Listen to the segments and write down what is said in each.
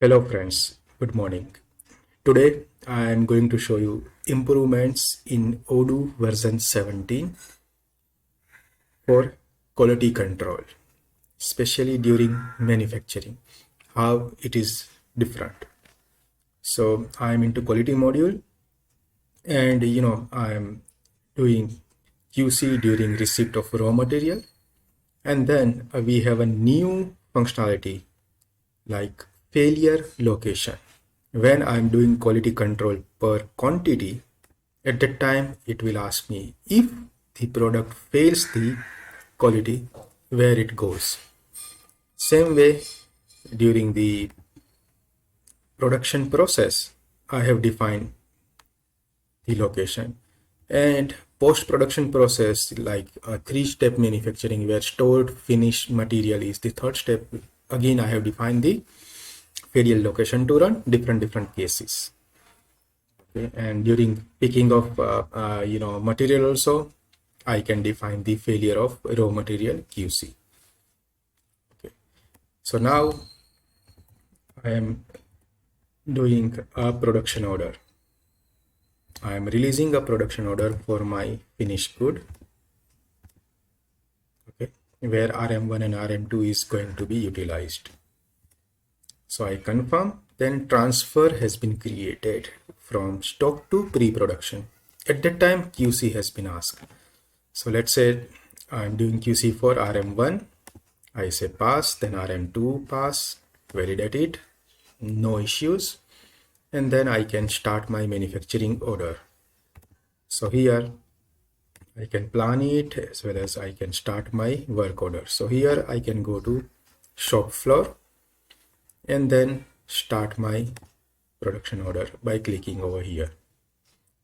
Hello friends, good morning. Today I am going to show you improvements in Odoo version 17 for quality control, especially during manufacturing, how it is different. So I am into quality module and I am doing QC during receipt of raw material, and then we have a new functionality like failure location. When I'm doing quality control per quantity, at that time it will ask me if the product fails the quality, where it goes. Same way during the production process, I have defined the location. And post-production process, like a three-step manufacturing where stored finished material is the third step, again I have defined the failure location to run different cases. Okay. And during picking of material also, I can define the failure of raw material QC. Okay. So now I am doing a production order. I am releasing a production order for my finished good, okay, where RM1 and RM2 is going to be utilized. So I confirm, then transfer has been created from stock to pre-production. At that time, QC has been asked. So let's say I'm doing QC for RM1. I say pass, then RM2 pass, validate it, no issues. And then I can start my manufacturing order. So here I can plan it as well as I can start my work order. So here I can go to shop floor and then start my production order by clicking over here.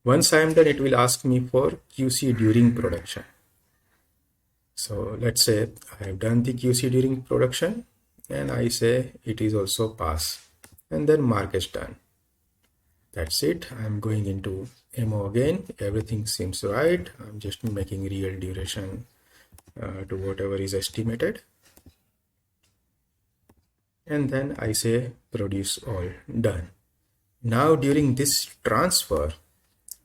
Once I am done, it will ask me for QC during production. So let's say I have done the QC during production and I say it is also pass, and then mark as done. That's it. I'm going into MO again. Everything seems right. I'm just making real duration to whatever is estimated. And then I say produce all, done. Now during this transfer,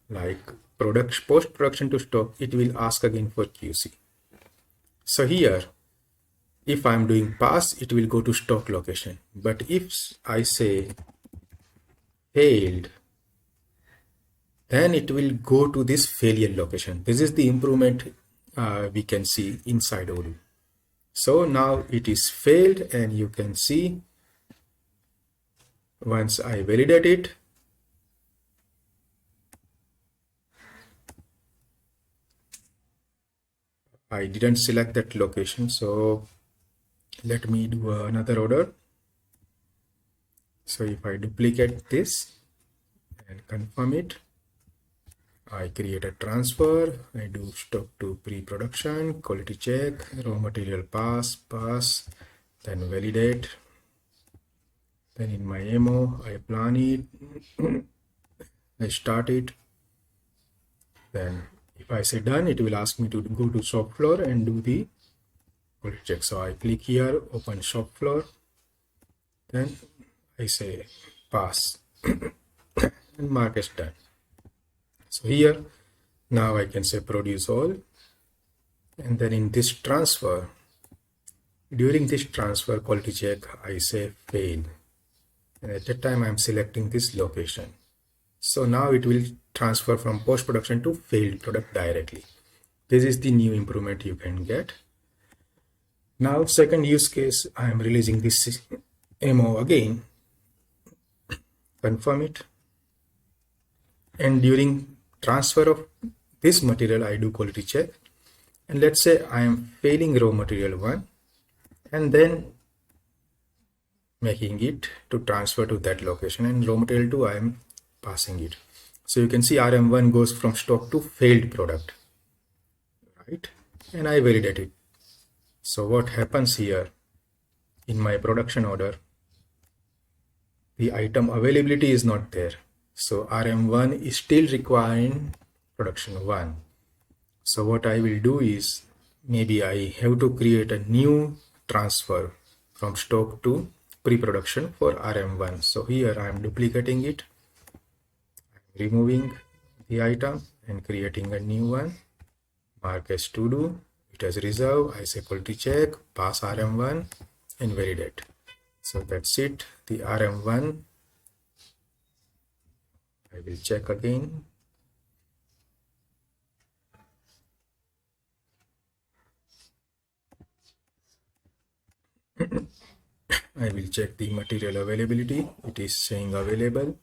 like post-production to stock, it will ask again for QC. So here, if I'm doing pass, it will go to stock location. But if I say failed, then it will go to this failure location. This is the improvement we can see inside Odoo. So now it is failed, and you can see once I validate it, I didn't select that location. So let me do another order. So if I duplicate this and confirm it, I create a transfer, I do stock to pre-production, quality check, raw material pass, then validate. Then in my MO, I plan it, I start it. Then if I say done, it will ask me to go to shop floor and do the quality check. So I click here, open shop floor, then I say pass and mark as done. So here, now I can say produce all, and then in this transfer, during this transfer quality check, I say fail. And at that time, I'm selecting this location. So now it will transfer from post-production to failed product directly. This is the new improvement you can get. Now, second use case, I am releasing this MO again, confirm it. And during transfer of this material, I do quality check. And let's say I am failing raw material 1 and then making it to transfer to that location, and raw material 2 I am passing it. So you can see RM1 goes from stock to failed product, right? And I validate it. So what happens here in my production order, the item availability is not there. So RM1 is still requiring production 1. So what I will do is, maybe I have to create a new transfer from stock to pre-production for RM1. So here I am duplicating it, removing the item and creating a new one. Mark as to do. It has reserved. I say quality check, pass RM1 and validate. So that's it. The RM1, I will check again. I will check the material availability. It is saying available.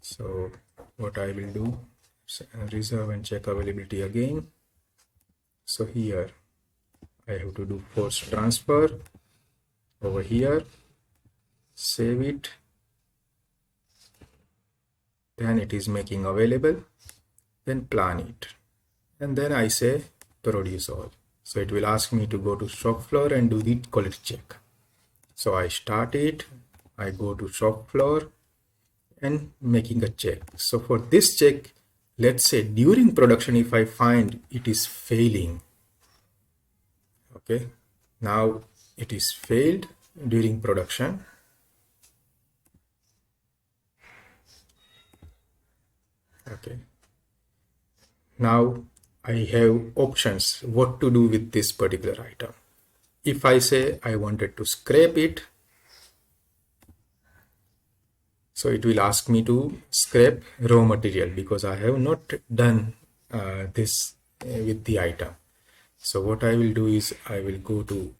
So what I will do, reserve and check availability again. So here I have to do force transfer over here, save it, then it is making available, then plan it, and then I say produce all. So it will ask me to go to shop floor and do the quality check. So I start it, I go to shop floor and making a check. So for this check, let's say during production, if I find it is failing, okay, now it is failed during production. Okay, now I have options what to do with this particular item. If I say I wanted to scrap it, so it will ask me to scrap raw material because I have not done this with the item. So what I will do is I will go to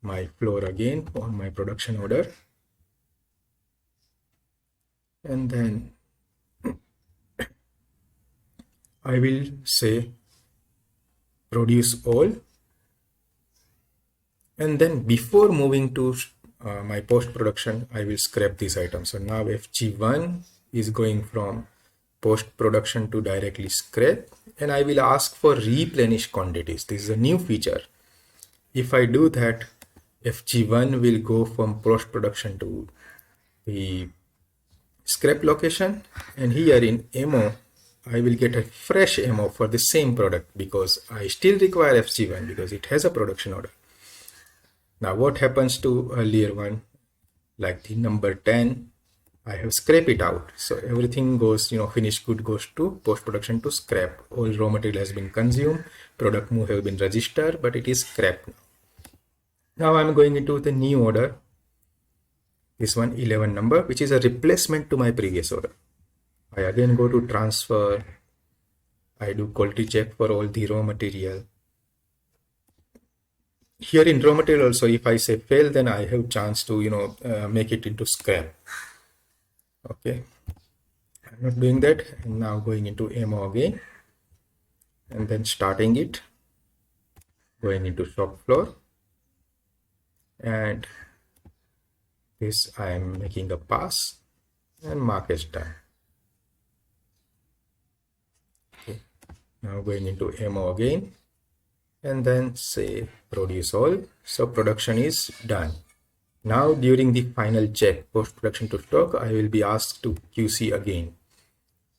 my floor again on my production order, and then I will say produce all, and then before moving to my post-production, I will scrap this item. So now FG1 is going from post-production to directly scrap, and I will ask for replenish quantities. This is a new feature. If I do that, FG1 will go from post-production to the scrap location, and here in MO, I will get a fresh MO for the same product because I still require FG1 because it has a production order. Now what happens to earlier one, like the number 10, I have scraped it out. So everything goes, finished good goes to post-production to scrap. All raw material has been consumed, product move have been registered, but it is scrapped now. Now I'm going into the new order. This one 11 number, which is a replacement to my previous order. I again go to transfer. I do quality check for all the raw material. Here in raw material also, if I say fail, then I have chance to, make it into scrap. Okay. I'm not doing that. I'm now going into MO again and then starting it, going into shop floor, and this I am making a pass and mark as done. Okay. Now going into MO again and then say produce all. So production is done. Now during the final check, post-production to stock, I will be asked to QC again.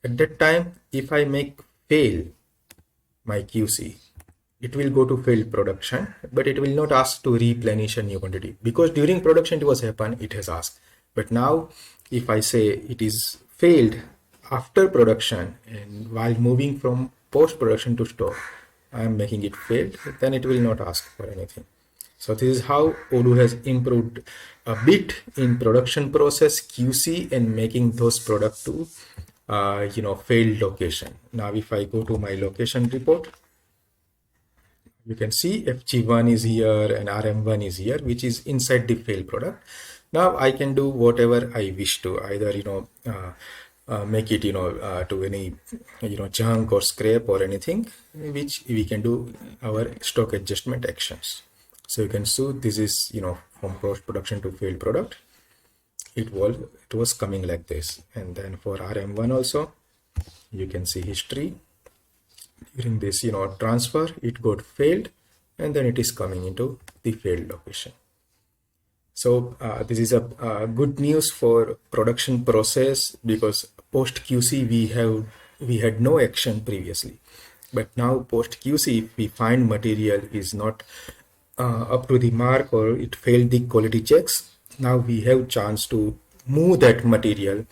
At that time, if I make fail my QC, it will go to failed production, but it will not ask to replenish a new quantity because during production it was happened, it has asked. But now if I say it is failed after production and while moving from post-production to stock, I am making it failed, then it will not ask for anything. So this is how Odoo has improved a bit in production process, QC, and making those products to failed location. Now if I go to my location report, you can see FG1 is here and RM1 is here, which is inside the failed product. Now I can do whatever I wish to, either make it to any junk or scrap or anything, which we can do our stock adjustment actions. So you can see this is from post production to failed product. It was coming like this, and then for RM1 also you can see history. During this transfer, it got failed, and then it is coming into the failed location. So this is a good news for production process because post QC we had no action previously, but now post QC if we find material is not up to the mark or it failed the quality checks, now we have chance to move that material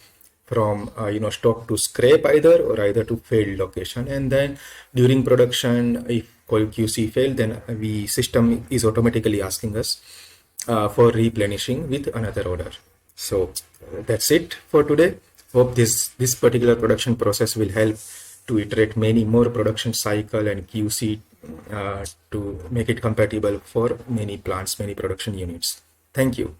from stock to scrap either to failed location. And then during production, if QC failed, then the system is automatically asking us for replenishing with another order. So that's it for today. Hope this particular production process will help to iterate many more production cycle and QC to make it compatible for many plants, many production units. Thank you.